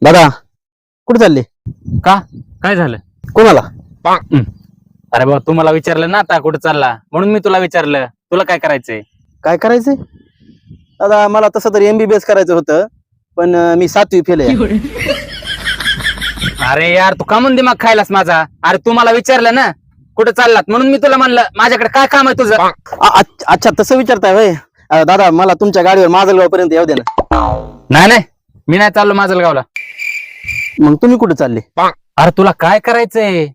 दादा कुठे चालले? का काय झालं? कोणाला? अरे बाबा, तू मला विचारलं ना आता कुठे चालला, म्हणून मी तुला विचारलं तुला काय करायचंय. काय करायचंय? दादा मला तसं तर MBBS करायचं होतं, पण मी 7वी फेल आहे. अरे यार, तू का म्हणून दिमाग खायलास माझा? अरे तू मला विचारलं ना कुठे चाललात, म्हणून मी तुला म्हणलं माझ्याकडे काय काम आहे तुझं. अच्छा तसं विचारताय वय. दादा मला तुमच्या गाडीवर माजलगाव पर्यंत येऊ दे ना. नाही मी नाही चाललो माजलगावला. मग तुम्ही कुठे चालले? अरे तुला काय करायचंय?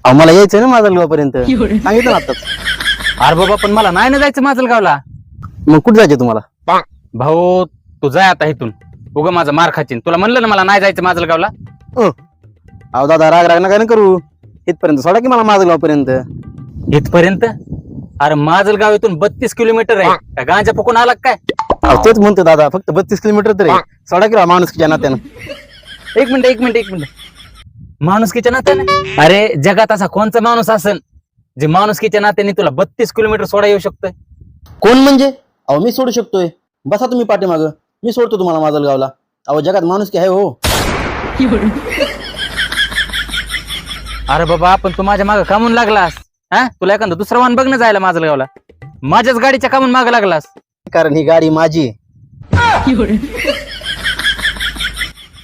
अहो मला यायचंय ना माजलगाव पर्यंत, सांगितलं ना आताच. अरे बाबा, पण मला नाही ना जायचं माजलगावला. मग कुठे जायचे तुम्हाला? भाऊ तू जाय आता इथून, उगा माझा मार खाचीन. तुला म्हणलं ना मला नाही जायचं माजलगावला. अहो दादा राग नका ना करू, इथपर्यंत सोडा की मला माजलगाव पर्यंत. इथपर्यंत? अरे माजलगाव इथून 32 किलोमीटर आहे. काय गांजा फुकून आला काय? अहो तेच म्हणतो दादा, फक्त 32 किलोमीटर तरी सोडा की माणुसकीच्या नात्यानं. एक मिनिट माणुसकीच्या नात्याने? अरे जगात असा कोणचा माणूस असेल जे माणुसकीच्या नात्याने तुला 32 किलोमीटर सोडा येऊ शकतोय? कोण म्हणजे? अहो मी सोडू शकतोय, बसा तुम्ही पाठीमागं, मी सोडतो तुम्हाला माजलगावला. अहो जगात माणुसकी आहे हो. अरे बाबा, पण तू माझ्या मागं कामून लागलास? हा, तुला एखादं दुसरं वाहन बघणं जायला माजलगावला, माझ्याच गाडीच्या कामून मागं लागलास? कारण ही गाडी माझी आहे.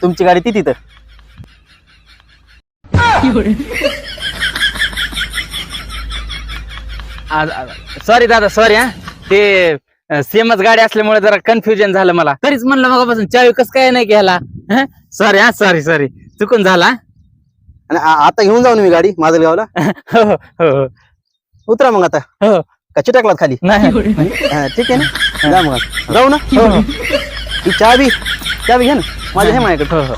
तुमची गाडी ती तिथं. सॉरी दादा, सॉरी. हा, ते सेमच गाडी असल्यामुळे जरा कन्फ्युजन झालं मला. तरीच म्हणलं मगापासून चावी कस काय नाही घ्यायला. सॉरी सॉरी चुकून झाला. आणि आता घेऊन जाऊ ना मी गाडी माजलगावला. हो. उतरा मग आता. हो. कच्ची टाकलात खाली? नाही. ठीक आहे ना, जा मग जाऊ ना. ही चावी घ्या ना, माझ्या हे माझ्याकडे. हो.